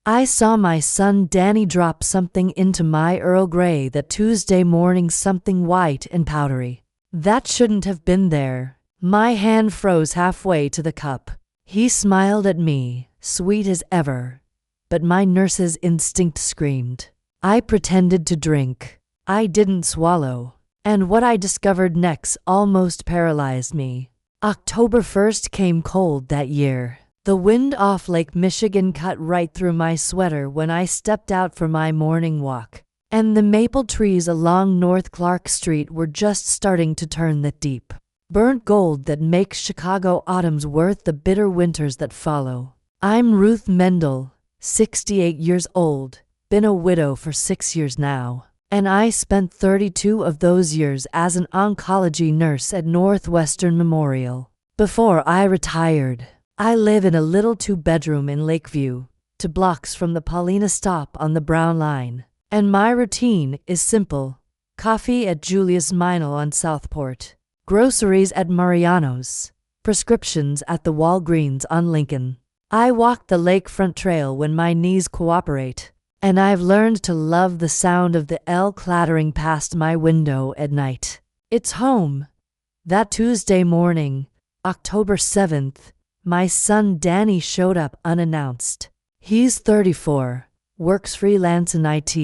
I saw my son Danny drop something into my Earl Grey that Tuesday morning, something white and powdery. That shouldn't have been there. My hand froze halfway to the cup. He smiled at me, sweet as ever, but my nurse's instinct screamed. I pretended to drink. I didn't swallow. And what I discovered next almost paralyzed me. October 1st came cold that year. The wind off Lake Michigan cut right through my sweater when I stepped out for my morning walk. And the maple trees along North Clark Street were just starting to turn that deep, burnt gold that makes Chicago autumns worth the bitter winters that follow. I'm Ruth Mendel, 68 years old, been a widow for 6 years now. And I spent 32 of those years as an oncology nurse at Northwestern Memorial. Before I retired, I live in a little 2-bedroom in Lakeview, 2 blocks from the Paulina stop on the Brown Line. And my routine is simple. Coffee at Julius Meinl on Southport. Groceries at Mariano's. Prescriptions at the Walgreens on Lincoln. I walk the lakefront trail when my knees cooperate. And I've learned to love the sound of the L clattering past my window at night. It's home. That Tuesday morning, October 7th, my son Danny showed up unannounced. He's 34, works freelance in IT,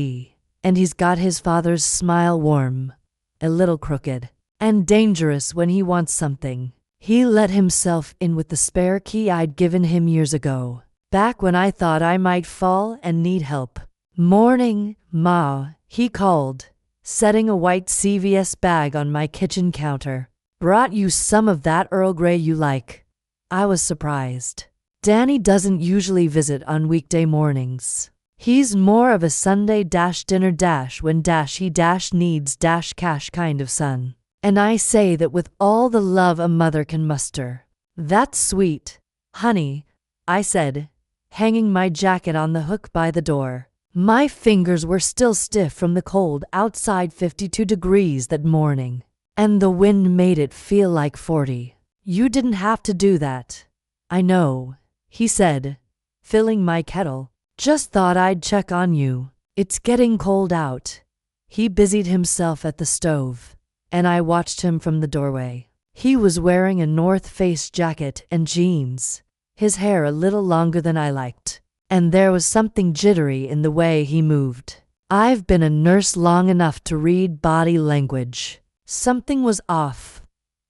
and he's got his father's smile, warm, a little crooked, and dangerous when he wants something. He let himself in with the spare key I'd given him years ago, back when I thought I might fall and need help. "Morning, Ma," he called, setting a white CVS bag on my kitchen counter. "Brought you some of that Earl Grey you like." I was surprised. Danny doesn't usually visit on weekday mornings. He's more of a Sunday dinner when he needs cash kind of son. And I say that with all the love a mother can muster. "That's sweet, honey," I said, hanging my jacket on the hook by the door. My fingers were still stiff from the cold outside, 52 degrees that morning, and the wind made it feel like 40. "You didn't have to do that." "I know," he said, filling my kettle. "Just thought I'd check on you. It's getting cold out." He busied himself at the stove, and I watched him from the doorway. He was wearing a North Face jacket and jeans, his hair a little longer than I liked, and there was something jittery in the way he moved. I've been a nurse long enough to read body language. Something was off.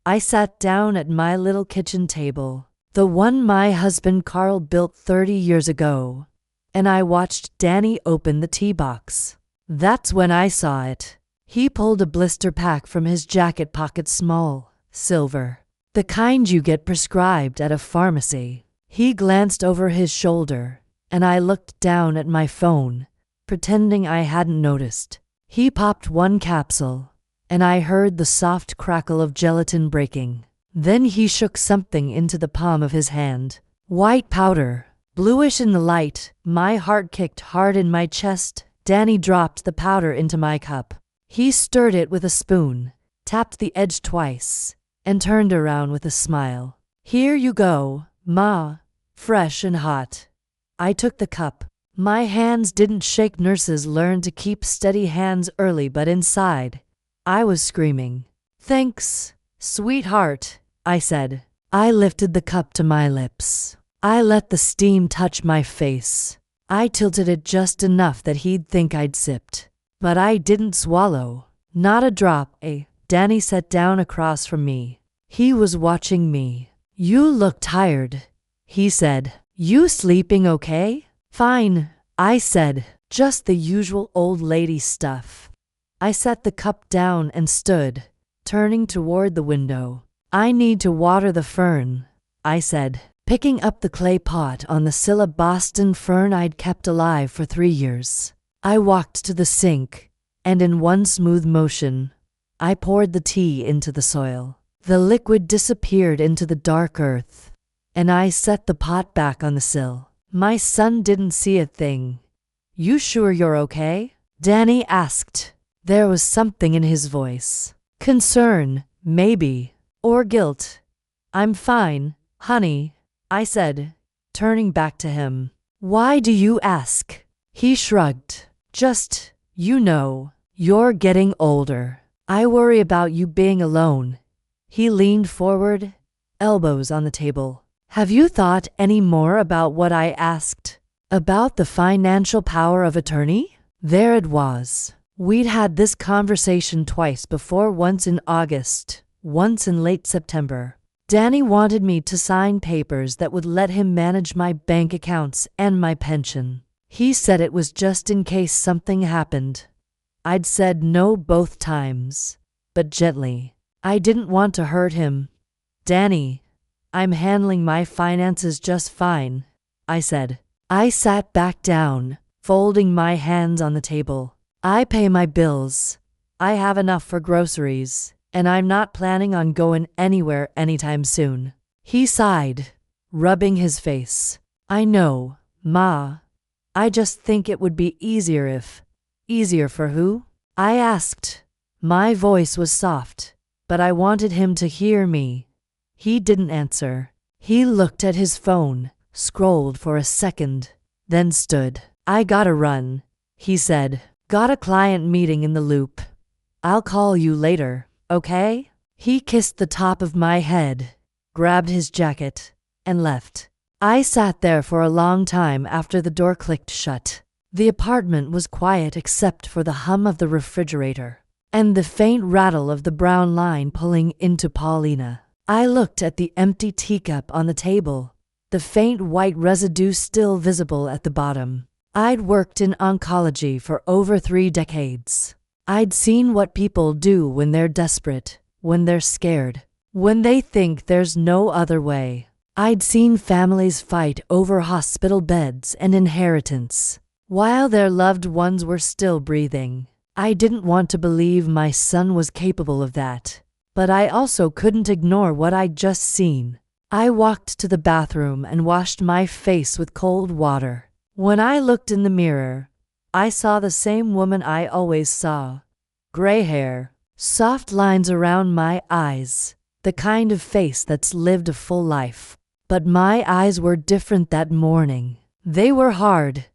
I sat down at my little kitchen table, the one my husband Carl built 30 years ago, and I watched Danny open the tea box. That's when I saw it. He pulled a blister pack from his jacket pocket, small, silver, the kind you get prescribed at a pharmacy. He glanced over his shoulder, and I looked down at my phone, pretending I hadn't noticed. He popped one capsule, and I heard the soft crackle of gelatin breaking. Then he shook something into the palm of his hand. White powder, bluish in the light. My heart kicked hard in my chest. Danny dropped the powder into my cup. He stirred it with a spoon, tapped the edge twice, and turned around with a smile. "Here you go, Ma, fresh and hot." I took the cup. My hands didn't shake. Nurses learn to keep steady hands early, but inside, I was screaming. "Thanks, sweetheart," I said. I lifted the cup to my lips. I let the steam touch my face. I tilted it just enough that he'd think I'd sipped. But I didn't swallow. Not a drop. Danny sat down across from me. He was watching me. "You look tired," he said. "You sleeping okay?" "Fine," I said. "Just the usual old lady stuff." I set the cup down and stood, turning toward the window. "I need to water the fern," I said, picking up the clay pot on the sill, a Boston fern I'd kept alive for 3 years. I walked to the sink, and in one smooth motion, I poured the tea into the soil. The liquid disappeared into the dark earth, and I set the pot back on the sill. My son didn't see a thing. "You sure you're okay?" Danny asked. There was something in his voice. Concern, maybe, or guilt. "I'm fine, honey," I said, turning back to him. Why do you ask? He shrugged. Just, you're getting older. I worry about you being alone. He leaned forward, elbows on the table. Have you thought any more about what I asked? About the financial power of attorney? There it was. We'd had this conversation twice before, once in August, once in late September. Danny wanted me to sign papers that would let him manage my bank accounts and my pension. He said it was just in case something happened. I'd said no both times, but gently. I didn't want to hurt him. Danny, I'm handling my finances just fine, I said. I sat back down, folding my hands on the table. I pay my bills. I have enough for groceries, and I'm not planning on going anywhere anytime soon. He sighed, rubbing his face. I know, Ma. I just think it would be easier if... Easier for who? I asked. My voice was soft, but I wanted him to hear me. He didn't answer. He looked at his phone, scrolled for a second, then stood. I gotta run, he said. Got a client meeting in the loop. I'll call you later, okay? He kissed the top of my head, grabbed his jacket, and left. I sat there for a long time after the door clicked shut. The apartment was quiet except for the hum of the refrigerator and the faint rattle of the brown line pulling into Paulina. I looked at the empty teacup on the table, the faint white residue still visible at the bottom. I'd worked in oncology for over 3 decades. I'd seen what people do when they're desperate, when they're scared, when they think there's no other way. I'd seen families fight over hospital beds and inheritance, while their loved ones were still breathing. I didn't want to believe my son was capable of that, but I also couldn't ignore what I'd just seen. I walked to the bathroom and washed my face with cold water. When I looked in the mirror, I saw the same woman I always saw. Gray hair, soft lines around my eyes, the kind of face that's lived a full life. But my eyes were different that morning. They were hard.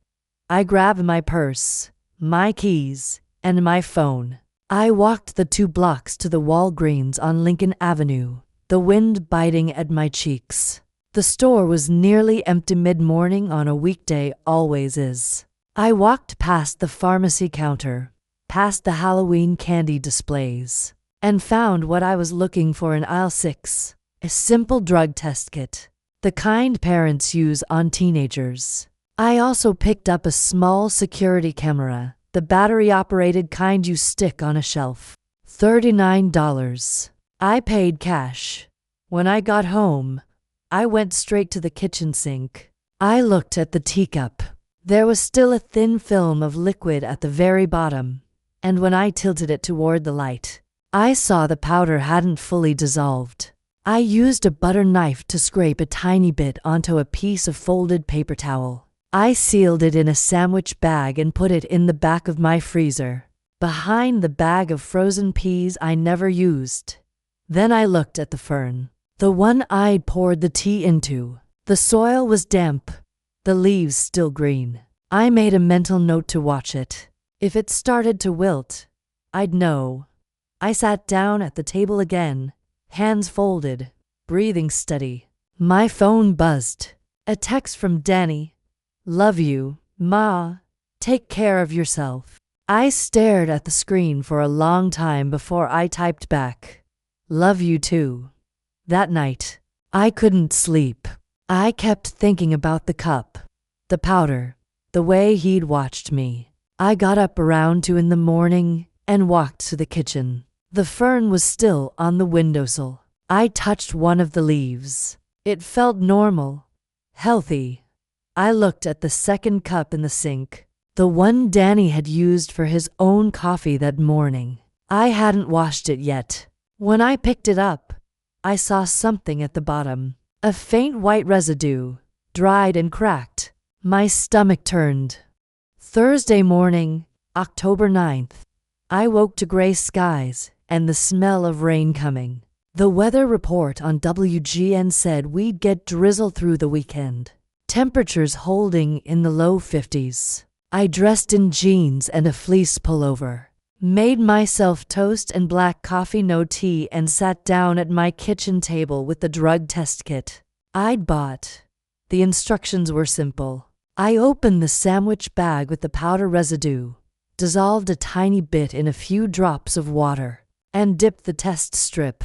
I grabbed my purse, my keys, and my phone. I walked the 2 blocks to the Walgreens on Lincoln Avenue, the wind biting at my cheeks. The store was nearly empty mid-morning on a weekday, always is. I walked past the pharmacy counter, past the Halloween candy displays, and found what I was looking for in aisle 6, a simple drug test kit, the kind parents use on teenagers. I also picked up a small security camera, the battery-operated kind you stick on a shelf. $39. I paid cash. When I got home, I went straight to the kitchen sink. I looked at the teacup. There was still a thin film of liquid at the very bottom, and when I tilted it toward the light, I saw the powder hadn't fully dissolved. I used a butter knife to scrape a tiny bit onto a piece of folded paper towel. I sealed it in a sandwich bag and put it in the back of my freezer, behind the bag of frozen peas I never used. Then I looked at the fern, the one I'd poured the tea into. The soil was damp, the leaves still green. I made a mental note to watch it. If it started to wilt, I'd know. I sat down at the table again, hands folded, breathing steady. My phone buzzed. A text from Danny. Love you, Ma. Take care of yourself. I stared at the screen for a long time before I typed back. Love you too. That night, I couldn't sleep. I kept thinking about the cup, the powder, the way he'd watched me. I got up around 2 in the morning and walked to the kitchen. The fern was still on the windowsill. I touched one of the leaves. It felt normal, healthy. I looked at the second cup in the sink, the one Danny had used for his own coffee that morning. I hadn't washed it yet. When I picked it up, I saw something at the bottom, a faint white residue, dried and cracked. My stomach turned. Thursday morning, October 9th. I woke to gray skies and the smell of rain coming. The weather report on WGN said we'd get drizzle through the weekend. temperatures holding in the low 50s. I dressed in jeans and a fleece pullover, made myself toast and black coffee, no tea, and sat down at my kitchen table with the drug test kit I'd bought. The instructions were simple. I opened the sandwich bag with the powder residue, dissolved a tiny bit in a few drops of water, and dipped the test strip.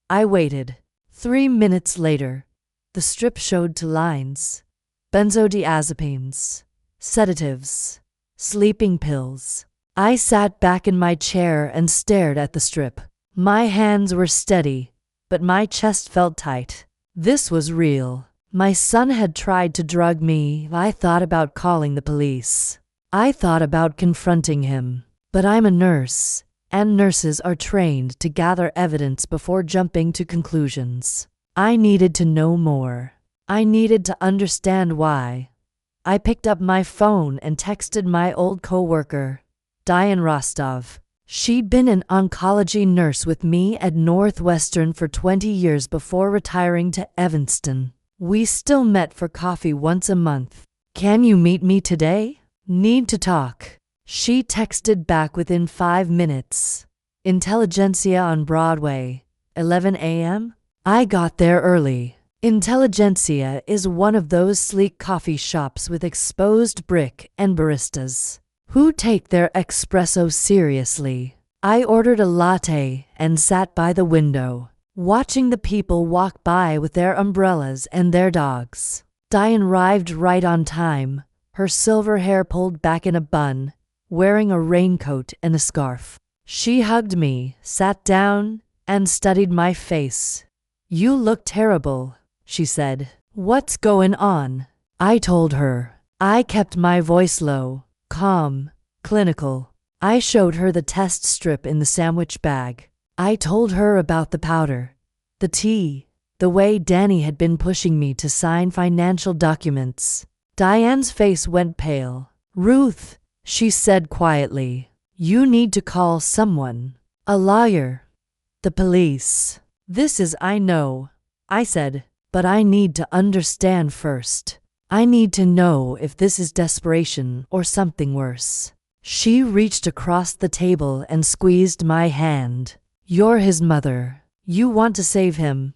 I waited. 3 minutes later, the strip showed 2 lines: benzodiazepines, sedatives, sleeping pills. I sat back in my chair and stared at the strip. My hands were steady, but my chest felt tight. This was real. My son had tried to drug me. I thought about calling the police. I thought about confronting him. But I'm a nurse, and nurses are trained to gather evidence before jumping to conclusions. I needed to know more. I needed to understand why. I picked up my phone and texted my old coworker, Diane Rostov. She'd been an oncology nurse with me at Northwestern for 20 years before retiring to Evanston. We still met for coffee once a month. "Can you meet me today? Need to talk." She texted back within 5 minutes. "Intelligentsia on Broadway, 11 a.m.? I got there early. Intelligentsia is one of those sleek coffee shops with exposed brick and baristas who take their espresso seriously. I ordered a latte and sat by the window, watching the people walk by with their umbrellas and their dogs. Diane arrived right on time, her silver hair pulled back in a bun, wearing a raincoat and a scarf. She hugged me, sat down, and studied my face. "You look terrible," she said. "What's going on?" I told her. I kept my voice low, calm, clinical. I showed her the test strip in the sandwich bag. I told her about the powder, the tea, the way Danny had been pushing me to sign financial documents. Diane's face went pale. "Ruth," she said quietly, "you need to call someone. A lawyer. The police." I know," I said, "but I need to understand first. I need to know if this is desperation or something worse." She reached across the table and squeezed my hand. "You're his mother. You want to save him."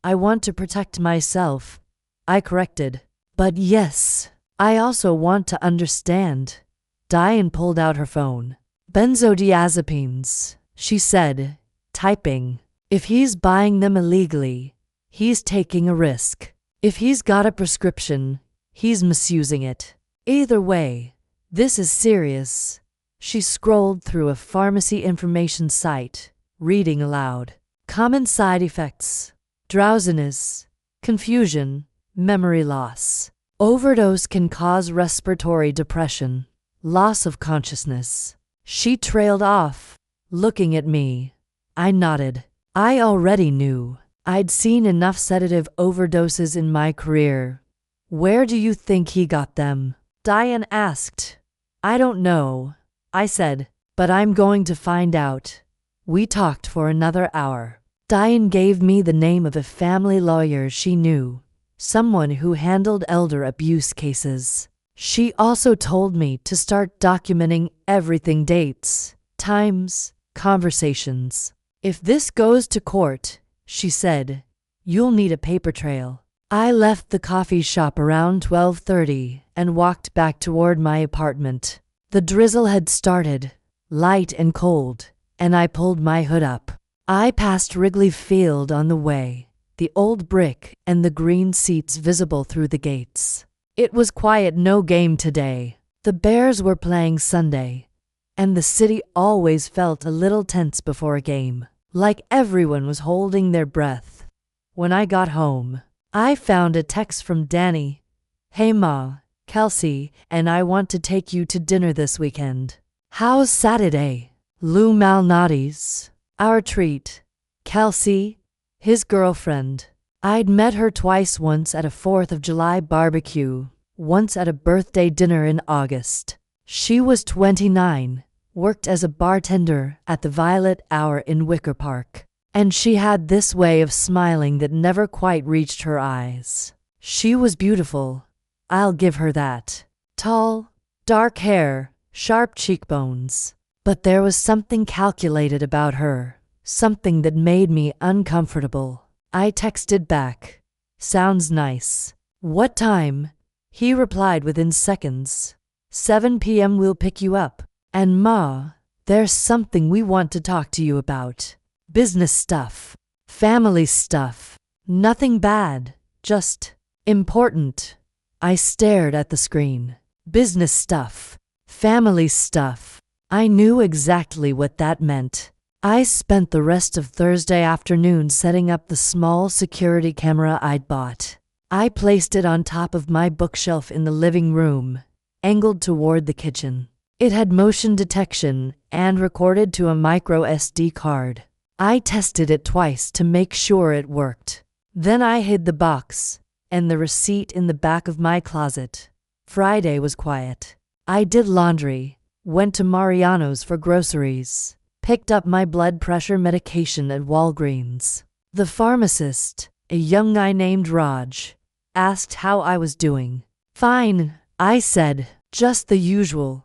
"I want to protect myself," I corrected. "But yes, I also want to understand." Diane pulled out her phone. "Benzodiazepines," she said, typing. "If he's buying them illegally, he's taking a risk. If he's got a prescription, he's misusing it. Either way, this is serious." She scrolled through a pharmacy information site, reading aloud. "Common side effects: drowsiness, confusion, memory loss. Overdose can cause respiratory depression, loss of consciousness." She trailed off, looking at me. I nodded. I already knew. I'd seen enough sedative overdoses in my career. "Where do you think he got them?" Diane asked. "I don't know," I said, "but I'm going to find out." We talked for another hour. Diane gave me the name of a family lawyer she knew, someone who handled elder abuse cases. She also told me to start documenting everything: dates, times, conversations. "If this goes to court," she said, "you'll need a paper trail." I left the coffee shop around 12:30 and walked back toward my apartment. The drizzle had started, light and cold, and I pulled my hood up. I passed Wrigley Field on the way, the old brick and the green seats visible through the gates. It was quiet, no game today. The Bears were playing Sunday, and the city always felt a little tense before a game, like everyone was holding their breath. When I got home, I found a text from Danny. "Hey Ma, Kelsey and I want to take you to dinner this weekend. How's Saturday? Lou Malnati's our treat." Kelsey, his girlfriend. I'd met her twice, once at a 4th of July barbecue, once at a birthday dinner in August. She was 29, worked as a bartender at the Violet Hour in Wicker Park, and she had this way of smiling that never quite reached her eyes. She was beautiful, I'll give her that. Tall, dark hair, sharp cheekbones. But there was something calculated about her, something that made me uncomfortable. I texted back, "Sounds nice." "What time?" He replied within seconds. 7 p.m. we'll pick you up. And Ma, there's something we want to talk to you about. Business stuff. Family stuff. Nothing bad, just important. I stared at the screen. Business stuff. Family stuff. I knew exactly what that meant. I spent the rest of Thursday afternoon setting up the small security camera I'd bought. I placed it on top of my bookshelf in the living room, angled toward the kitchen. It had motion detection and recorded to a micro SD card. I tested it twice to make sure it worked. Then I hid the box and the receipt in the back of my closet. Friday was quiet. I did laundry, went to Mariano's for groceries, picked up my blood pressure medication at Walgreens. The pharmacist, a young guy named Raj, asked how I was doing. "Fine," I said, "just the usual."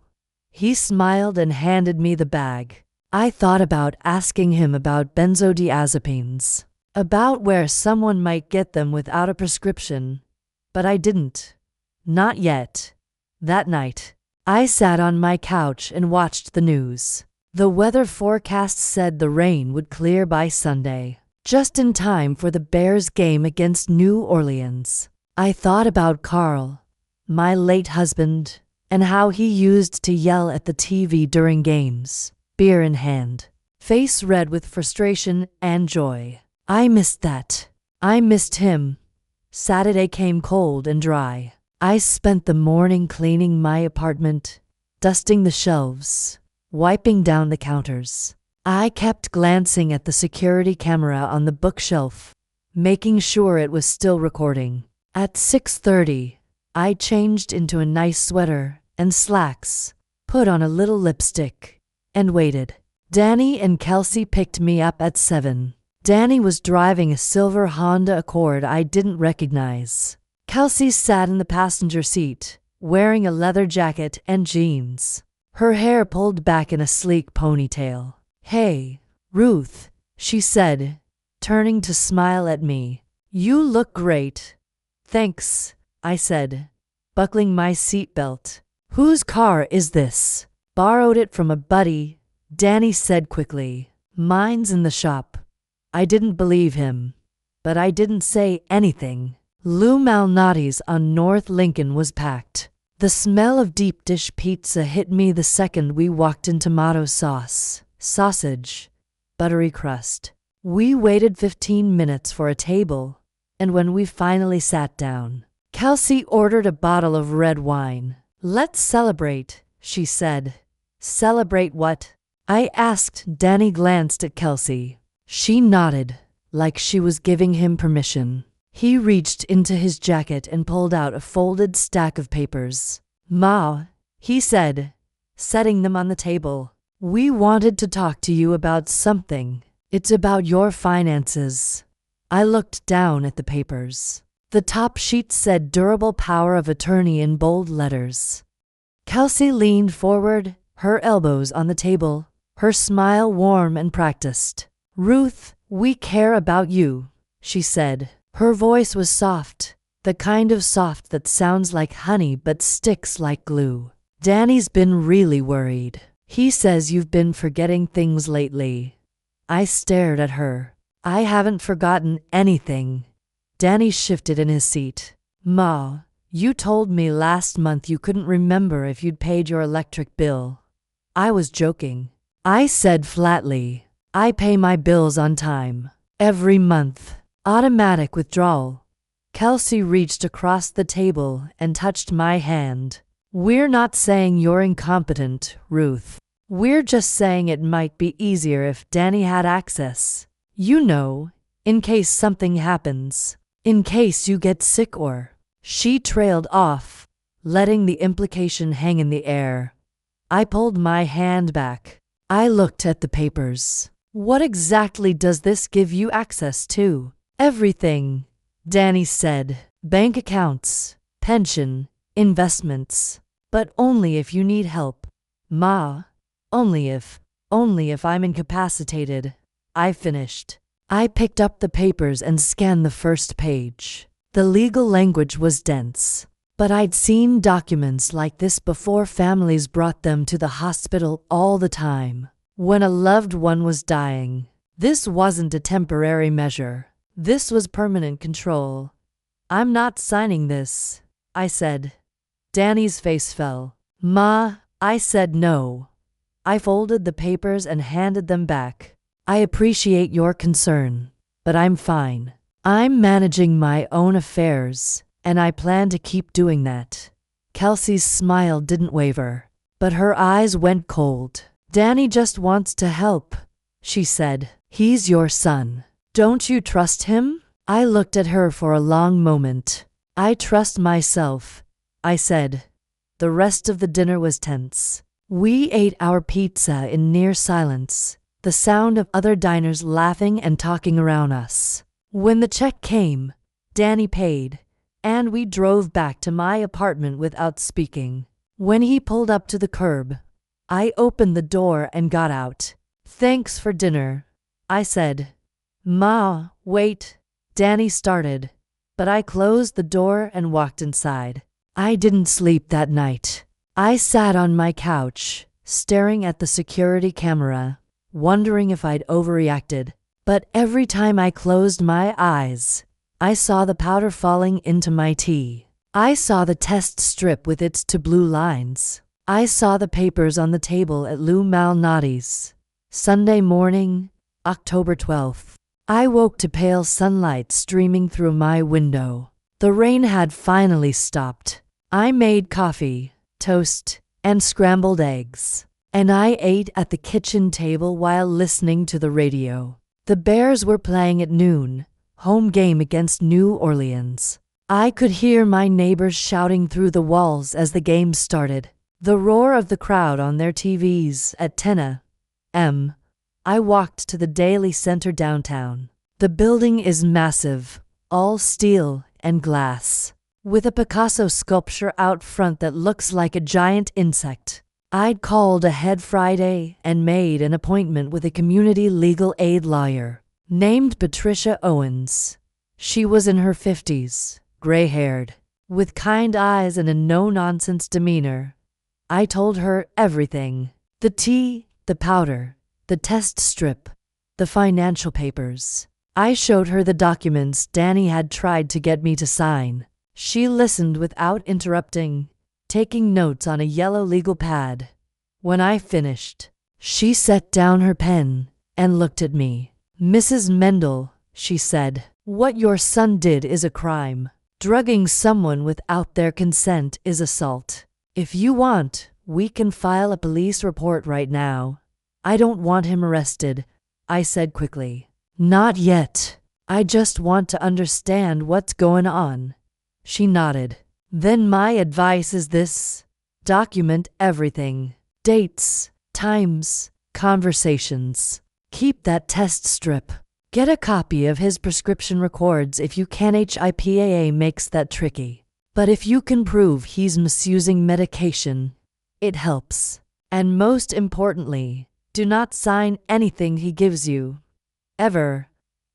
He smiled and handed me the bag. I thought about asking him about benzodiazepines, about where someone might get them without a prescription, but I didn't. Not yet. That night, I sat on my couch and watched the news. The weather forecast said the rain would clear by Sunday, just in time for the Bears game against New Orleans. I thought about Carl, my late husband, and how he used to yell at the TV during games, beer in hand, face red with frustration and joy. I missed that. I missed him. Saturday came cold and dry. I spent the morning cleaning my apartment, dusting the shelves, wiping down the counters. I kept glancing at the security camera on the bookshelf, making sure it was still recording. At 6:30, I changed into a nice sweater and slacks, put on a little lipstick, and waited. Danny and Kelsey picked me up at 7. Danny was driving a silver Honda Accord I didn't recognize. Kelsey sat in the passenger seat, wearing a leather jacket and jeans, her hair pulled back in a sleek ponytail. "Hey, Ruth," she said, turning to smile at me. "You look great." "Thanks," I said, buckling my seatbelt. "Whose car is this?" "Borrowed it from a buddy," Danny said quickly. "Mine's in the shop." I didn't believe him, but I didn't say anything. Lou Malnati's on North Lincoln was packed. The smell of deep dish pizza hit me the second we walked in. Tomato sauce, sausage, buttery crust. We waited 15 minutes for a table, and when we finally sat down, Kelsey ordered a bottle of red wine. "Let's celebrate," she said. "Celebrate what?" I asked. Danny glanced at Kelsey. She nodded, like she was giving him permission. He reached into his jacket and pulled out a folded stack of papers. "Ma," he said, setting them on the table, "we wanted to talk to you about something. It's about your finances." I looked down at the papers. The top sheet said "Durable Power of Attorney" in bold letters. Kelsey leaned forward, her elbows on the table, her smile warm and practiced. "Ruth, we care about you," she said. Her voice was soft, the kind of soft that sounds like honey but sticks like glue. "Danny's been really worried. He says you've been forgetting things lately." I stared at her. "I haven't forgotten anything." Danny shifted in his seat. "Ma, you told me last month you couldn't remember if you'd paid your electric bill." I was joking. I said flatly, "I pay my bills on time. Every month. Automatic withdrawal." Kelsey reached across the table and touched my hand. "We're not saying you're incompetent, Ruth. We're just saying it might be easier if Danny had access. You know, in case something happens. In case you get sick or..." She trailed off, letting the implication hang in the air. I pulled my hand back. I looked at the papers. "What exactly does this give you access to?" "Everything," Danny said. "Bank accounts, pension, investments. But only if you need help. Ma, only if I'm incapacitated. I finished. I picked up the papers and scanned the first page. The legal language was dense, but I'd seen documents like this before. Families brought them to the hospital all the time when a loved one was dying. This wasn't a temporary measure. This was permanent control. I'm not signing this, I said. Danny's face fell. Ma, I said no. I folded the papers and handed them back. I appreciate your concern, but I'm fine. I'm managing my own affairs, and I plan to keep doing that. Kelsey's smile didn't waver, but her eyes went cold. Danny just wants to help, she said. He's your son. Don't you trust him? I looked at her for a long moment. I trust myself, I said. The rest of the dinner was tense. We ate our pizza in near silence, the sound of other diners laughing and talking around us. When the check came, Danny paid, and we drove back to my apartment without speaking. When he pulled up to the curb, I opened the door and got out. Thanks for dinner, I said. Ma, wait, Danny started, but I closed the door and walked inside. I didn't sleep that night. I sat on my couch, staring at the security camera, wondering if I'd overreacted. But every time I closed my eyes, I saw the powder falling into my tea. I saw the test strip with its two blue lines. I saw the papers on the table at Lou Malnati's. Sunday morning, October 12th. I woke to pale sunlight streaming through my window. The rain had finally stopped. I made coffee, toast, and scrambled eggs, and I ate at the kitchen table while listening to the radio. The Bears were playing at noon, home game against New Orleans. I could hear my neighbors shouting through the walls as the game started. The roar of the crowd on their TVs at 10 a.m. I walked to the Daily Center downtown. The building is massive, all steel and glass, with a Picasso sculpture out front that looks like a giant insect. I'd called ahead Friday and made an appointment with a community legal aid lawyer named Patricia Owens. She was in her 50s, gray-haired, with kind eyes and a no-nonsense demeanor. I told her everything: the tea, the powder, the test strip, the financial papers. I showed her the documents Danny had tried to get me to sign. She listened without interrupting, taking notes on a yellow legal pad. When I finished, she set down her pen and looked at me. Mrs. Mendel, she said, what your son did is a crime. Drugging someone without their consent is assault. If you want, we can file a police report right now. I don't want him arrested, I said quickly. Not yet. I just want to understand what's going on. She nodded. Then my advice is this: document everything. Dates, times, conversations. Keep that test strip. Get a copy of his prescription records if you can. HIPAA makes that tricky. But if you can prove he's misusing medication, it helps. And most importantly, do not sign anything he gives you. Ever.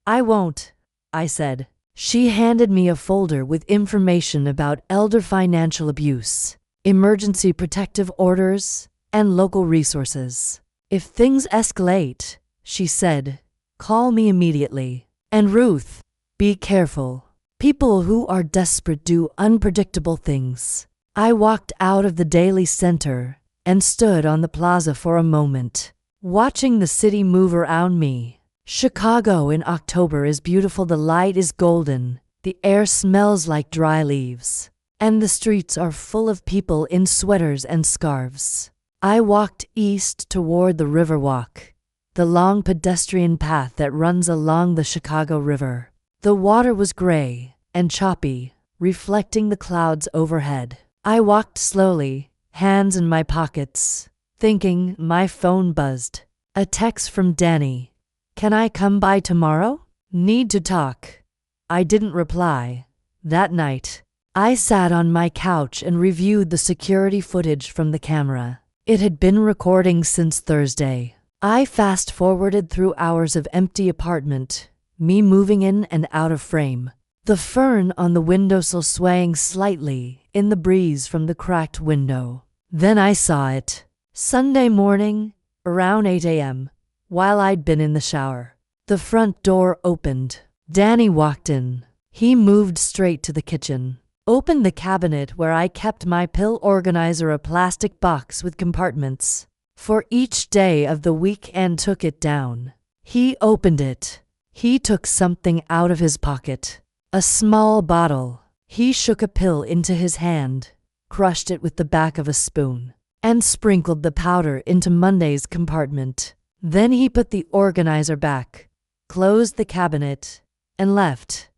I won't, I said. She handed me a folder with information about elder financial abuse, emergency protective orders, and local resources. If things escalate, she said, call me immediately. And Ruth, be careful. People who are desperate do unpredictable things. I walked out of the Daily Center and stood on the plaza for a moment, watching the city move around me. Chicago in October is beautiful. The light is golden, the air smells like dry leaves, and the streets are full of people in sweaters and scarves. I walked east toward the Riverwalk, the long pedestrian path that runs along the Chicago River. The water was gray and choppy, reflecting the clouds overhead. I walked slowly, hands in my pockets, thinking. My phone buzzed. A text from Danny. Can I come by tomorrow? Need to talk. I didn't reply. That night, I sat on my couch and reviewed the security footage from the camera. It had been recording since Thursday. I fast-forwarded through hours of empty apartment, me moving in and out of frame. The fern on the windowsill swaying slightly in the breeze from the cracked window. Then I saw it. Sunday morning, around 8 a.m., while I'd been in the shower. The front door opened. Danny walked in. He moved straight to the kitchen, opened the cabinet where I kept my pill organizer, a plastic box with compartments for each day of the week, and took it down. He opened it. He took something out of his pocket. A small bottle. He shook a pill into his hand, crushed it with the back of a spoon, and sprinkled the powder into Monday's compartment. Then he put the organizer back, closed the cabinet, and left.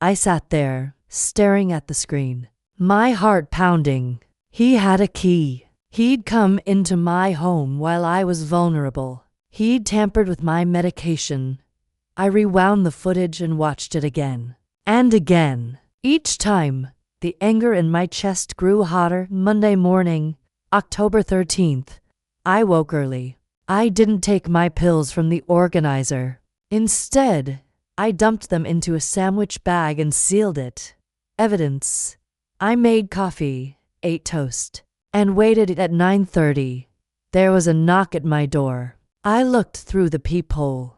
I sat there, staring at the screen, my heart pounding. He had a key. He'd come into my home while I was vulnerable. He'd tampered with my medication. I rewound the footage and watched it again. And again. Each time, the anger in my chest grew hotter. Monday morning, October 13th. I woke early. I didn't take my pills from the organizer. Instead, I dumped them into a sandwich bag and sealed it. Evidence. I made coffee, ate toast, and waited at 9:30. There was a knock at my door. I looked through the peephole.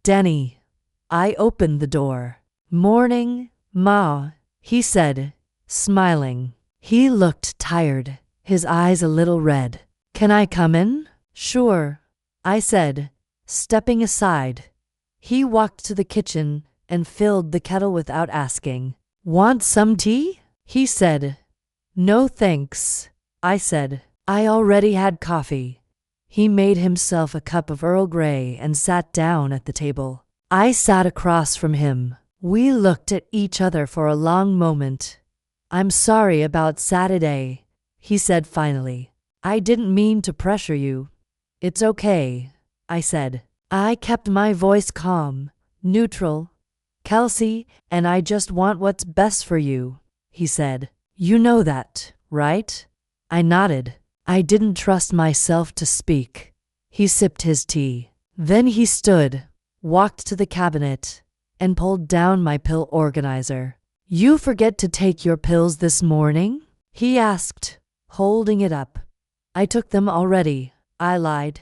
Danny. I opened the door. Morning, Ma, he said, smiling. He looked tired, his eyes a little red. Can I come in? Sure, I said, stepping aside. He walked to the kitchen and filled the kettle without asking. Want some tea? He said. No thanks, I said. I already had coffee. He made himself a cup of Earl Grey and sat down at the table. I sat across from him. We looked at each other for a long moment. I'm sorry about Saturday, he said finally. I didn't mean to pressure you. It's okay, I said. I kept my voice calm, neutral. Kelsey, and I just want what's best for you, he said. You know that, right? I nodded. I didn't trust myself to speak. He sipped his tea. Then he stood, walked to the cabinet, and pulled down my pill organizer. You forget to take your pills this morning? He asked, holding it up. I took them already, I lied.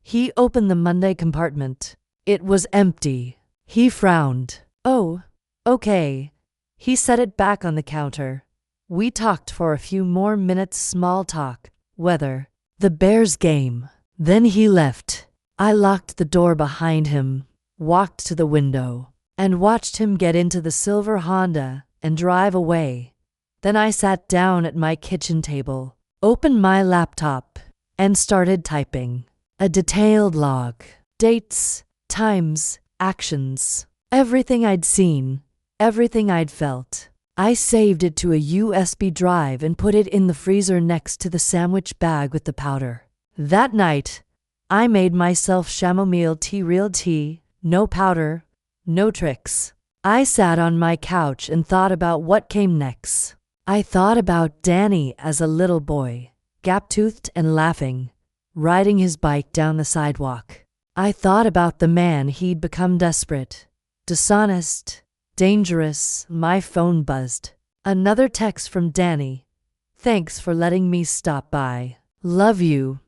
He opened the Monday compartment. It was empty. He frowned. Oh, okay. He set it back on the counter. We talked for a few more minutes, small talk, weather, the Bears game. Then he left. I locked the door behind him, walked to the window, and watched him get into the silver Honda and drive away. Then I sat down at my kitchen table, opened my laptop, and started typing. A detailed log. Dates, times, actions. Everything I'd seen, everything I'd felt. I saved it to a USB drive and put it in the freezer next to the sandwich bag with the powder. That night, I made myself chamomile tea, real tea, no powder, no tricks. I sat on my couch and thought about what came next. I thought about Danny as a little boy, gap-toothed and laughing, riding his bike down the sidewalk. I thought about the man he'd become, desperate, dishonest, dangerous. My phone buzzed. Another text from Danny. Thanks for letting me stop by. Love you.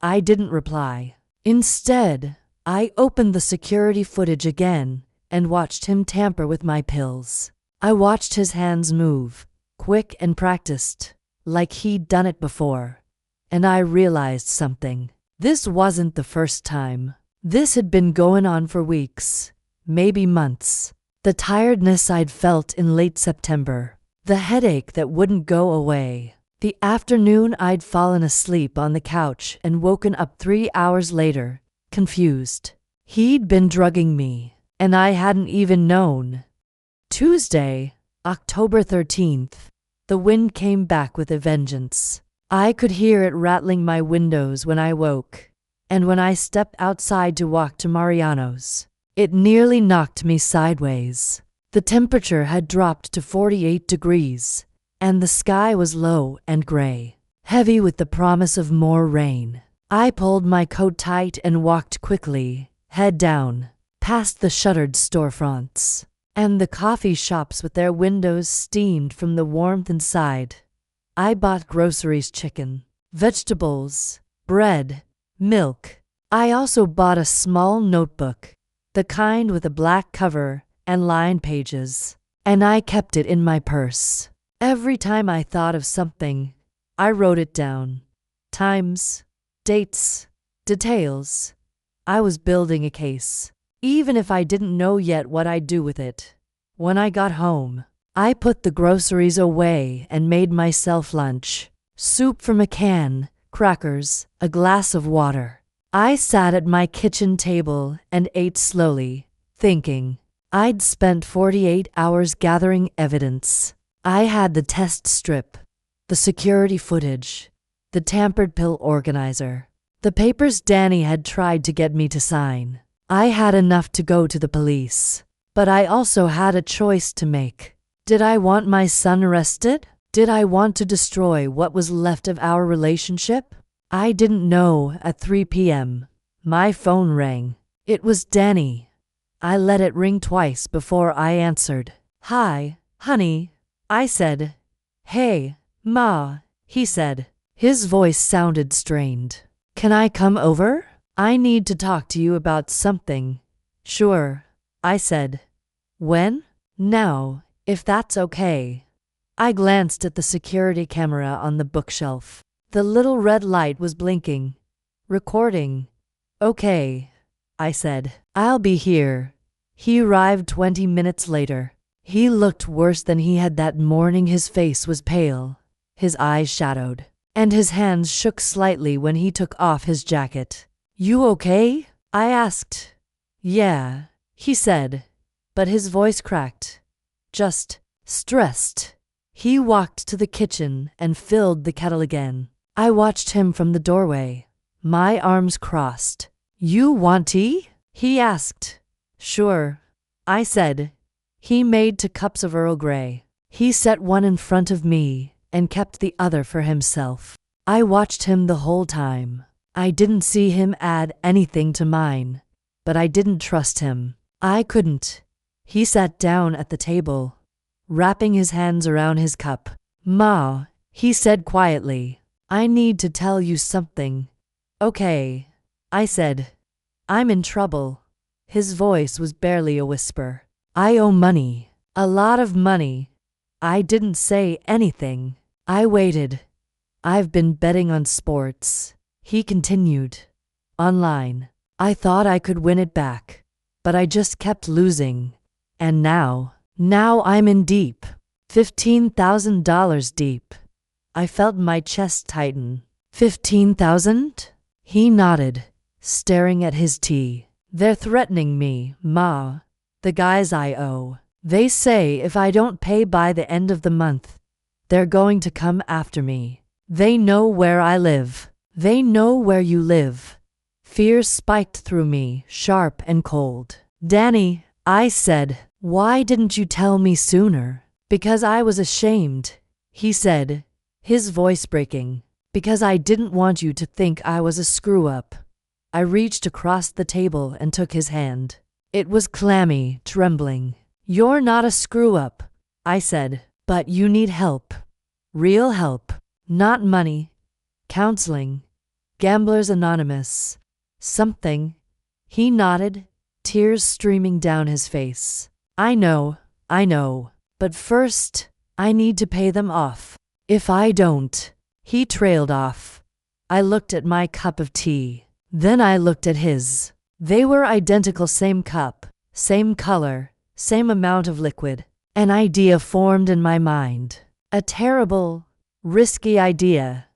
I didn't reply. Instead, I opened the security footage again and watched him tamper with my pills. I watched his hands move, quick and practiced, like he'd done it before. And I realized something. This wasn't the first time. This had been going on for weeks, maybe months. The tiredness I'd felt in late September. The headache that wouldn't go away. The afternoon I'd fallen asleep on the couch and woken up 3 hours later, confused. He'd been drugging me, and I hadn't even known. Tuesday, October 13th. The wind came back with a vengeance. I could hear it rattling my windows when I woke, and when I stepped outside to walk to Mariano's, it nearly knocked me sideways. The temperature had dropped to 48 degrees, and the sky was low and gray, heavy with the promise of more rain. I pulled my coat tight and walked quickly, head down, past the shuttered storefronts and the coffee shops with their windows steamed from the warmth inside. I bought groceries: chicken, vegetables, bread, milk. I also bought a small notebook, the kind with a black cover and lined pages, and I kept it in my purse. Every time I thought of something, I wrote it down. Times, dates, details. I was building a case, even if I didn't know yet what I'd do with it. When I got home, I put the groceries away and made myself lunch. Soup from a can, crackers, a glass of water. I sat at my kitchen table and ate slowly, thinking. I'd spent 48 hours gathering evidence. I had the test strip, the security footage, the tampered pill organizer, the papers Danny had tried to get me to sign. I had enough to go to the police, but I also had a choice to make. Did I want my son arrested? Did I want to destroy what was left of our relationship? I didn't know. At 3 p.m., my phone rang. It was Danny. I let it ring twice before I answered. "Hi, honey," I said. "Hey, Ma," he said. His voice sounded strained. "Can I come over? I need to talk to you about something." "Sure," I said. "When?" "Now, if that's okay." I glanced at the security camera on the bookshelf. The little red light was blinking. "Recording." "Okay," I said. "I'll be here." He arrived 20 minutes later. He looked worse than he had that morning. His face was pale, his eyes shadowed, and his hands shook slightly when he took off his jacket. "You okay?" I asked. "Yeah," he said, but his voice cracked. "Just stressed." He walked to the kitchen and filled the kettle again. I watched him from the doorway, my arms crossed. "You want tea?" he asked. "Sure," I said. He made 2 cups of Earl Grey. He set one in front of me and kept the other for himself. I watched him the whole time. I didn't see him add anything to mine, but I didn't trust him. I couldn't. He sat down at the table, wrapping his hands around his cup. "Ma," he said quietly, "I need to tell you something." "Okay," I said. "I'm in trouble." His voice was barely a whisper. "I owe money. A lot of money." I didn't say anything. I waited. "I've been betting on sports," he continued. "Online. I thought I could win it back, but I just kept losing. And now I'm in deep. $15,000 deep." I felt my chest tighten. "15,000? He nodded, staring at his tea. "They're threatening me, Ma. The guys I owe. They say if I don't pay by the end of the month, they're going to come after me. They know where I live. They know where you live." Fear spiked through me, sharp and cold. "Danny," I said, "why didn't you tell me sooner?" "Because I was ashamed," he said, his voice breaking. "Because I didn't want you to think I was a screw-up." I reached across the table and took his hand. It was clammy, trembling. "You're not a screw-up," I said, "but you need help. Real help. Not money. Counseling. Gamblers Anonymous. Something." He nodded, tears streaming down his face. I know. But first, I need to pay them off. If I don't." He trailed off. I looked at my cup of tea. Then I looked at his. They were identical, same cup, same color, same amount of liquid. An idea formed in my mind. A terrible, risky idea.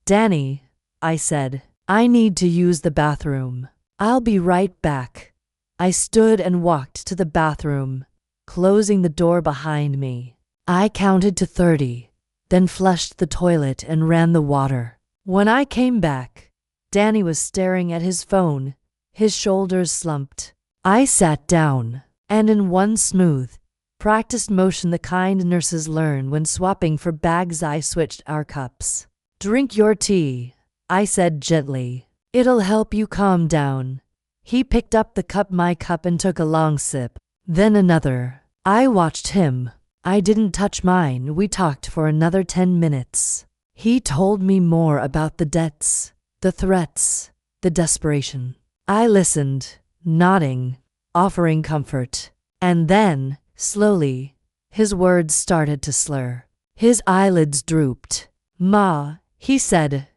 "Danny," I said, "I need to use the bathroom. I'll be right back." I stood and walked to the bathroom, closing the door behind me. I counted to 30, then flushed the toilet and ran the water. When I came back, Danny was staring at his phone, his shoulders slumped. I sat down, and in one smooth, Practiced motion the kind nurses learn when swapping for bags. I switched our cups. Drink your tea, I said gently. It'll help you calm down. He picked up my cup and took a long sip. Then another. I watched him. I didn't touch mine. We talked for another 10 minutes. He told me more about the debts, the threats, the desperation. I listened, nodding, offering comfort. And then, slowly, his words started to slur. His eyelids drooped. Ma, he said,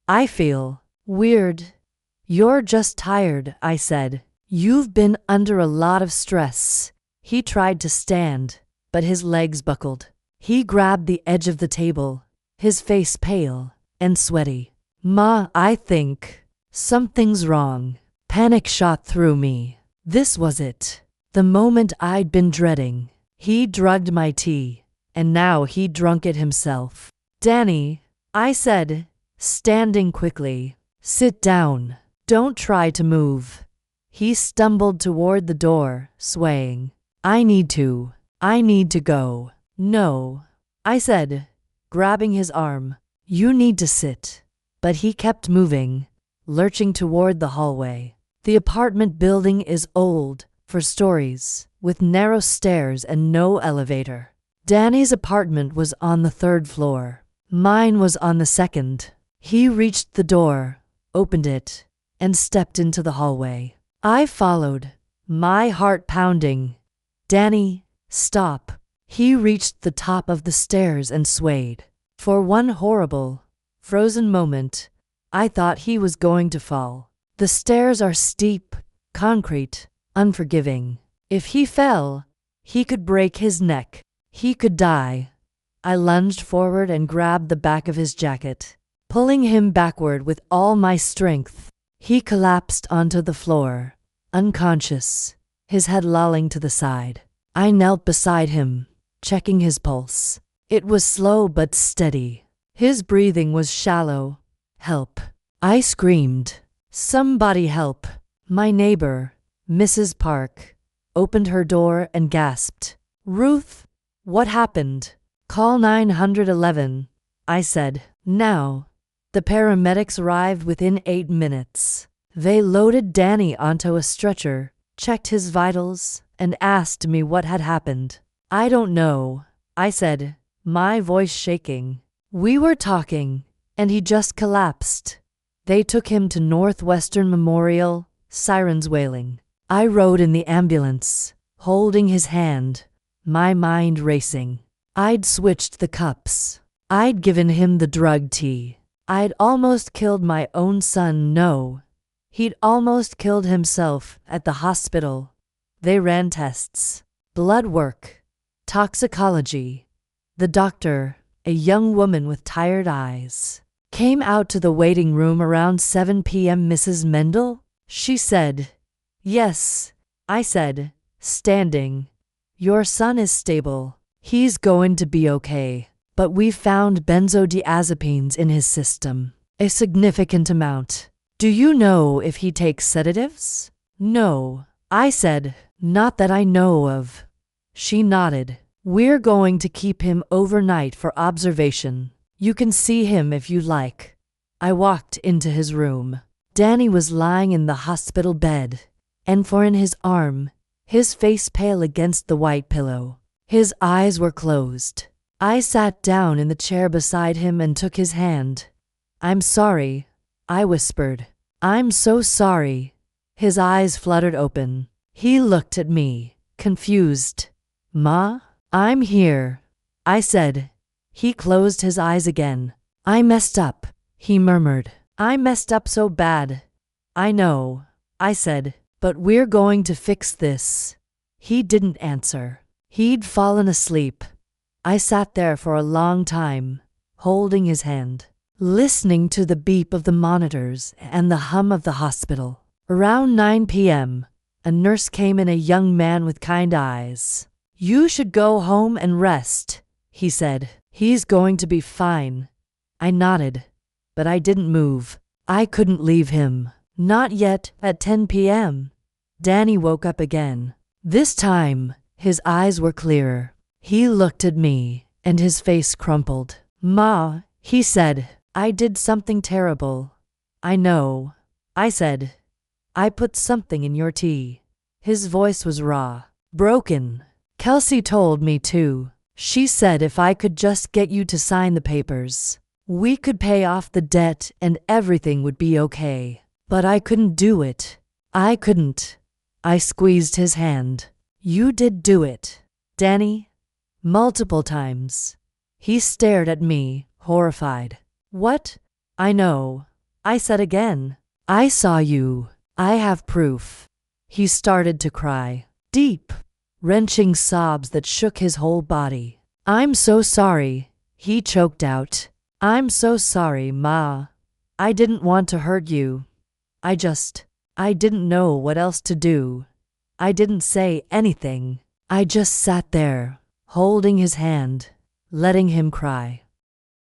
I feel weird. You're just tired, I said. You've been under a lot of stress. He tried to stand, but his legs buckled. He grabbed the edge of the table, his face pale and sweaty. Ma, I think something's wrong. Panic shot through me. This was it. The moment I'd been dreading. He drugged my tea, and now he'd drunk it himself. Danny, I said, standing quickly. Sit down. Don't try to move. He stumbled toward the door, swaying. I need to go. No, I said, grabbing his arm. You need to sit. But he kept moving, lurching toward the hallway. The apartment building is old, for stories, with narrow stairs and no elevator. Danny's apartment was on the 3rd floor. Mine was on the 2nd. He reached the door, opened it, and stepped into the hallway. I followed, my heart pounding. Danny, stop. He reached the top of the stairs and swayed. For one horrible, frozen moment, I thought he was going to fall. The stairs are steep, concrete, unforgiving. If he fell, he could break his neck. He could die. I lunged forward and grabbed the back of his jacket, pulling him backward with all my strength. He collapsed onto the floor, unconscious, his head lolling to the side. I knelt beside him, checking his pulse. It was slow but steady. His breathing was shallow. Help. I screamed. Somebody help. My neighbor, Mrs. Park, opened her door and gasped. Ruth, what happened? Call 911, I said. Now. The paramedics arrived within 8 minutes. They loaded Danny onto a stretcher, checked his vitals, and asked me what had happened. I don't know, I said, my voice shaking. We were talking, and he just collapsed. They took him to Northwestern Memorial, sirens wailing. I rode in the ambulance, holding his hand, my mind racing. I'd switched the cups. I'd given him the drug tea. I'd almost killed my own son. No, he'd almost killed himself at the hospital. They ran tests, blood work, toxicology. The doctor, a young woman with tired eyes, came out to the waiting room around 7 p.m. Mrs. Mendel? She said. Yes, I said, standing. Your son is stable. He's going to be okay. But we found benzodiazepines in his system, a significant amount. Do you know if he takes sedatives? No, I said, not that I know of. She nodded. We're going to keep him overnight for observation. You can see him if you like. I walked into his room. Danny was lying in the hospital bed, and in his arm, his face pale against the white pillow. His eyes were closed. I sat down in the chair beside him and took his hand. I'm sorry, I whispered. I'm so sorry. His eyes fluttered open. He looked at me, confused. Ma? I'm here, I said. He closed his eyes again. I messed up, he murmured. I messed up so bad. I know, I said, but we're going to fix this. He didn't answer. He'd fallen asleep. I sat there for a long time, holding his hand, listening to the beep of the monitors and the hum of the hospital. Around 9 p.m., a nurse came in, a young man with kind eyes. You should go home and rest, he said. He's going to be fine. I nodded, but I didn't move. I couldn't leave him. Not yet. At 10 p.m., Danny woke up again. This time, His eyes were clearer. He looked at me, and his face crumpled. "Ma," he said, "I did something terrible." "I know," I said. "I put something in your tea." His voice was raw, broken. "Kelsey told me to. She said if I could just get you to sign the papers, we could pay off the debt and everything would be okay. But I couldn't do it. I couldn't." I squeezed his hand. "You did do it, Danny. Multiple times." He stared at me, horrified. "What?" "I know," I said again. "I saw you. I have proof." He started to cry. Deep, wrenching sobs that shook his whole body. "I'm so sorry," he choked out. "I'm so sorry, Ma. I didn't want to hurt you. I didn't know what else to do. I didn't say anything. I just sat there, holding his hand, letting him cry."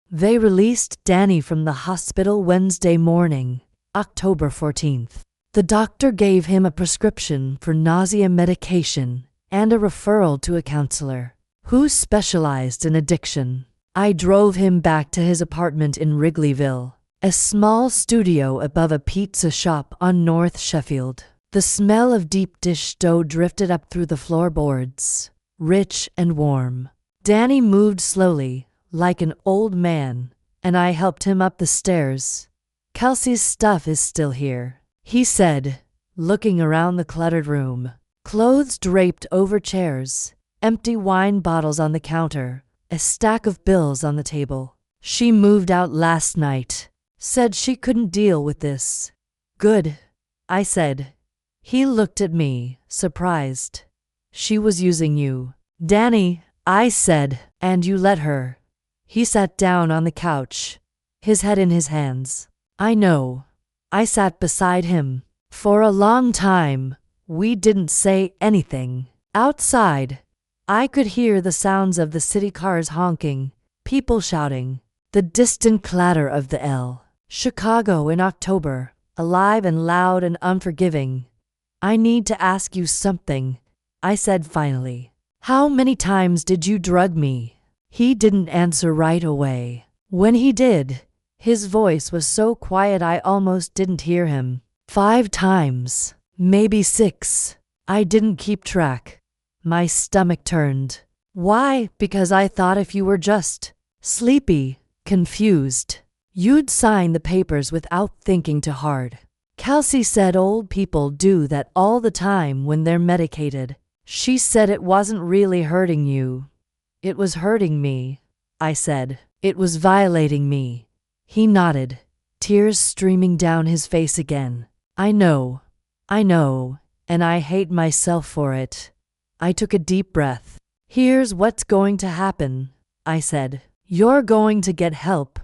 They released Danny from the hospital Wednesday morning, October 14th. The doctor gave him a prescription for nausea medication and a referral to a counselor who specialized in addiction. I drove him back to his apartment in Wrigleyville, a small studio above a pizza shop on North Sheffield. The smell of deep dish dough drifted up through the floorboards, rich and warm. Danny moved slowly, like an old man, and I helped him up the stairs. "Kelsey's stuff is still here," he said, looking around the cluttered room. Clothes draped over chairs, empty wine bottles on the counter, a stack of bills on the table. "She moved out last night. Said she couldn't deal with this." "Good," I said. He looked at me, surprised. "She was using you, Danny," I said, "and you let her." He sat down on the couch, his head in his hands. "I know." I sat beside him. For a long time, we didn't say anything. Outside, I could hear the sounds of the city cars honking, people shouting, the distant clatter of the L. Chicago in October, alive and loud and unforgiving. "I need to ask you something," I said finally. "How many times did you drug me?" He didn't answer right away. When he did, his voice was so quiet I almost didn't hear him. 5 times, maybe 6. I didn't keep track. My stomach turned. "Why?" "Because I thought if you were just sleepy, confused, you'd sign the papers without thinking too hard." Kelsey said old people do that all the time when they're medicated. She said it wasn't really hurting you. It was hurting me, I said. It was violating me. He nodded, tears streaming down his face again. I know, and I hate myself for it." I took a deep breath. "Here's what's going to happen," I said. "You're going to get help.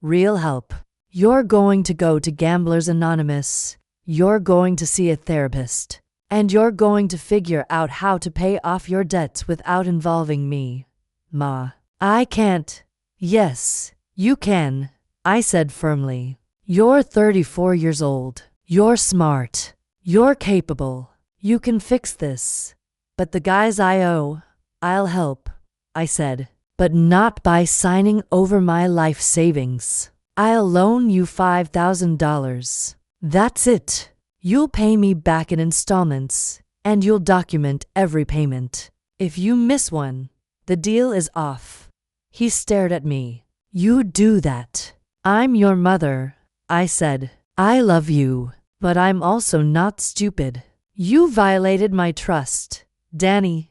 Real help. You're going to go to Gamblers Anonymous. You're going to see a therapist. And you're going to figure out how to pay off your debts without involving me, Ma." "I can't." "Yes, you can," I said firmly. "You're 34 years old. You're smart. You're capable. You can fix this. But the guys I owe, I'll help," I said. "But not by signing over my life savings. I'll loan you $5,000. That's it. You'll pay me back in installments, and you'll document every payment. If you miss one, the deal is off." He stared at me. "You do that." "I'm your mother," I said. "I love you, but I'm also not stupid. You violated my trust, Danny.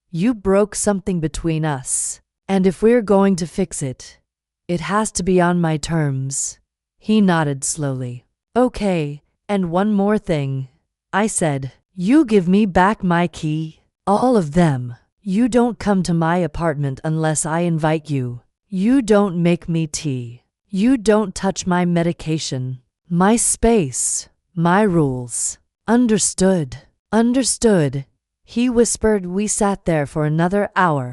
You broke something between us, and if we're going to fix it, it has to be on my terms." He nodded slowly. "Okay, and one more thing," I said. "You give me back my key. All of them. You don't come to my apartment unless I invite you. You don't make me tea. You don't touch my medication. My space. My rules. Understood?" "Understood," he whispered. We sat there for another hour,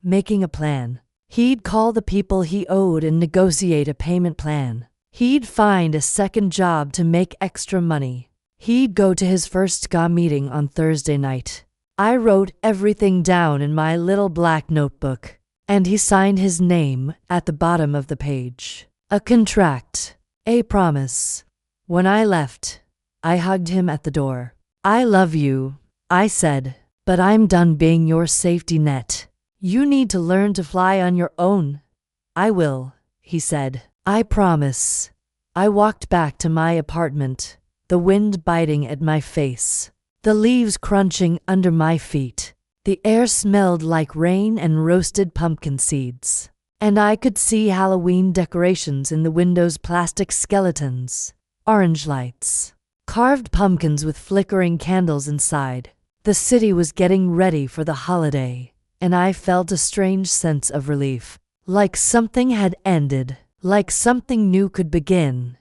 making a plan. He'd call the people he owed and negotiate a payment plan. He'd find a second job to make extra money. He'd go to his first ska meeting on Thursday night. I wrote everything down in my little black notebook, and he signed his name at the bottom of the page. A contract, a promise. When I left, I hugged him at the door. I love you, I said, but I'm done being your safety net. You need to learn to fly on your own. I will, he said. I promise. I walked back to my apartment, the wind biting at my face, the leaves crunching under my feet. The air smelled like rain and roasted pumpkin seeds, and I could see Halloween decorations in the windows, plastic skeletons, orange lights, carved pumpkins with flickering candles inside. The city was getting ready for the holiday, and I felt a strange sense of relief, like something had ended, like something new could begin.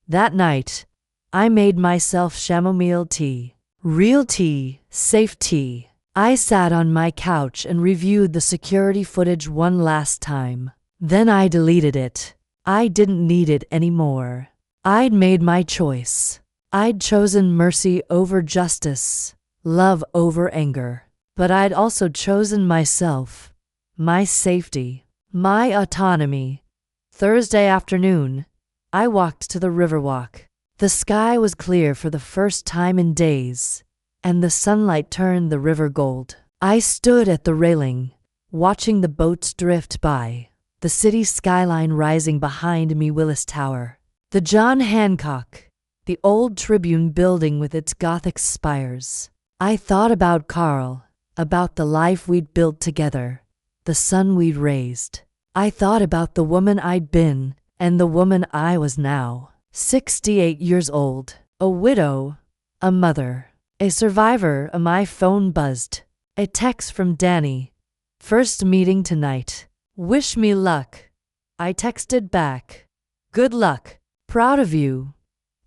That night, I made myself chamomile tea, real tea, safe tea. I sat on my couch and reviewed the security footage one last time. Then I deleted it. I didn't need it anymore. I'd made my choice. I'd chosen mercy over justice, love over anger. But I'd also chosen myself, my safety, my autonomy. Thursday afternoon, I walked to the Riverwalk. The sky was clear for the first time in days, and the sunlight turned the river gold. I stood at the railing, watching the boats drift by, the city skyline rising behind me, Willis Tower, the John Hancock, the old Tribune building with its Gothic spires. I thought about Carl, about the life we'd built together, the son we'd raised. I thought about the woman I'd been and the woman I was now. 68 years old, a widow, a mother, a survivor. My phone buzzed. A text from Danny. First meeting tonight. Wish me luck. I texted back. Good luck. Proud of you.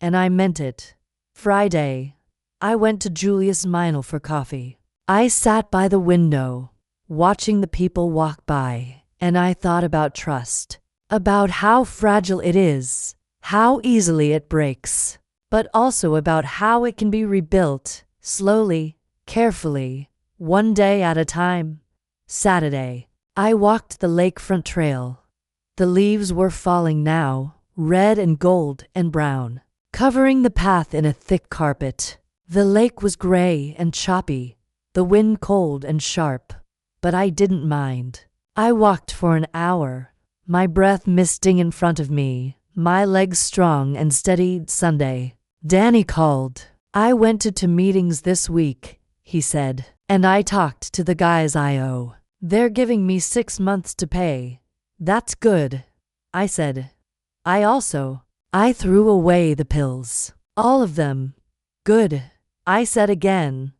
And I meant it. Friday, I went to Julius Meinl for coffee. I sat by the window, watching the people walk by, and I thought about trust, about how fragile it is, how easily it breaks, but also about how it can be rebuilt, slowly, carefully, one day at a time. Saturday, I walked the lakefront trail. The leaves were falling now, red and gold and brown, covering the path in a thick carpet. The lake was gray and choppy, the wind cold and sharp, but I didn't mind. I walked for an hour, my breath misting in front of me, my legs strong and steady. Sunday, Danny called. I went to 2 meetings this week, he said, and I talked to the guys I owe. They're giving me 6 months to pay. That's good, I said. I threw away the pills. All of them. Good, I said again.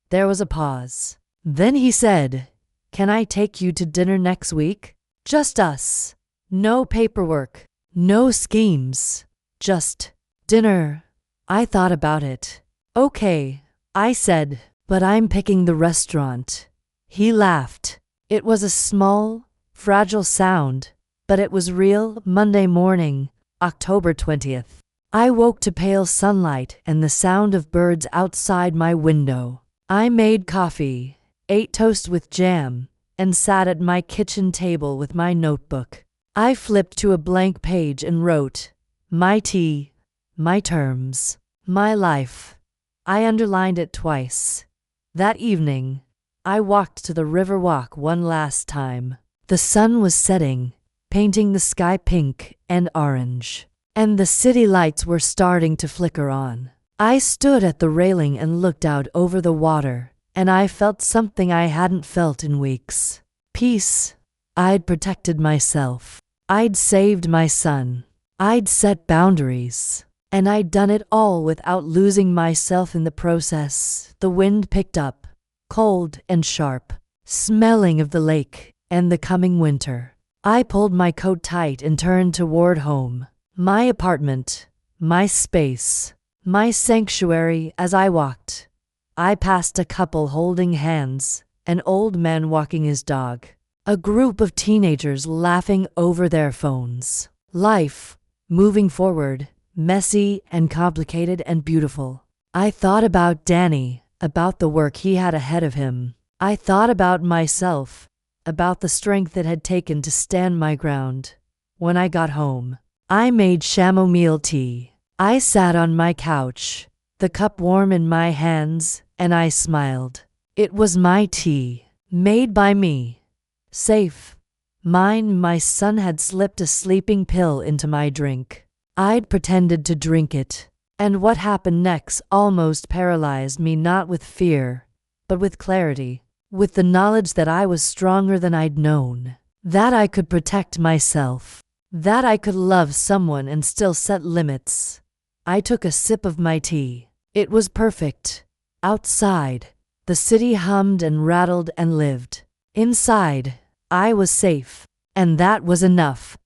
There was a pause. Then he said, can I take you to dinner next week? Just us. No paperwork. No schemes. Just dinner. I thought about it. Okay, I said, but I'm picking the restaurant. He laughed. It was a small, fragile sound, but it was real. Monday morning, October 20th. I woke to pale sunlight and the sound of birds outside my window. I made coffee, ate toast with jam, and sat at my kitchen table with my notebook. I flipped to a blank page and wrote, my tea, my terms, my life. I underlined it twice. That evening, I walked to the Riverwalk one last time. The sun was setting, painting the sky pink and orange, and the city lights were starting to flicker on. I stood at the railing and looked out over the water, and I felt something I hadn't felt in weeks. Peace. I'd protected myself. I'd saved my son. I'd set boundaries. And I'd done it all without losing myself in the process. The wind picked up, cold and sharp, smelling of the lake and the coming winter. I pulled my coat tight and turned toward home. My apartment, my space, my sanctuary. As I walked, I passed a couple holding hands, an old man walking his dog, a group of teenagers laughing over their phones. Life, moving forward, messy and complicated and beautiful. I thought about Danny, about the work he had ahead of him. I thought about myself, about the strength it had taken to stand my ground. When I got home, I made chamomile tea. I sat on my couch, the cup warm in my hands, and I smiled. It was my tea, made by me. Safe. Mine. My son had slipped a sleeping pill into my drink. I'd pretended to drink it. And what happened next almost paralyzed me, not with fear, but with clarity, with the knowledge that I was stronger than I'd known, that I could protect myself, that I could love someone and still set limits. I took a sip of my tea. It was perfect. Outside, the city hummed and rattled and lived. Inside, I was safe, and that was enough.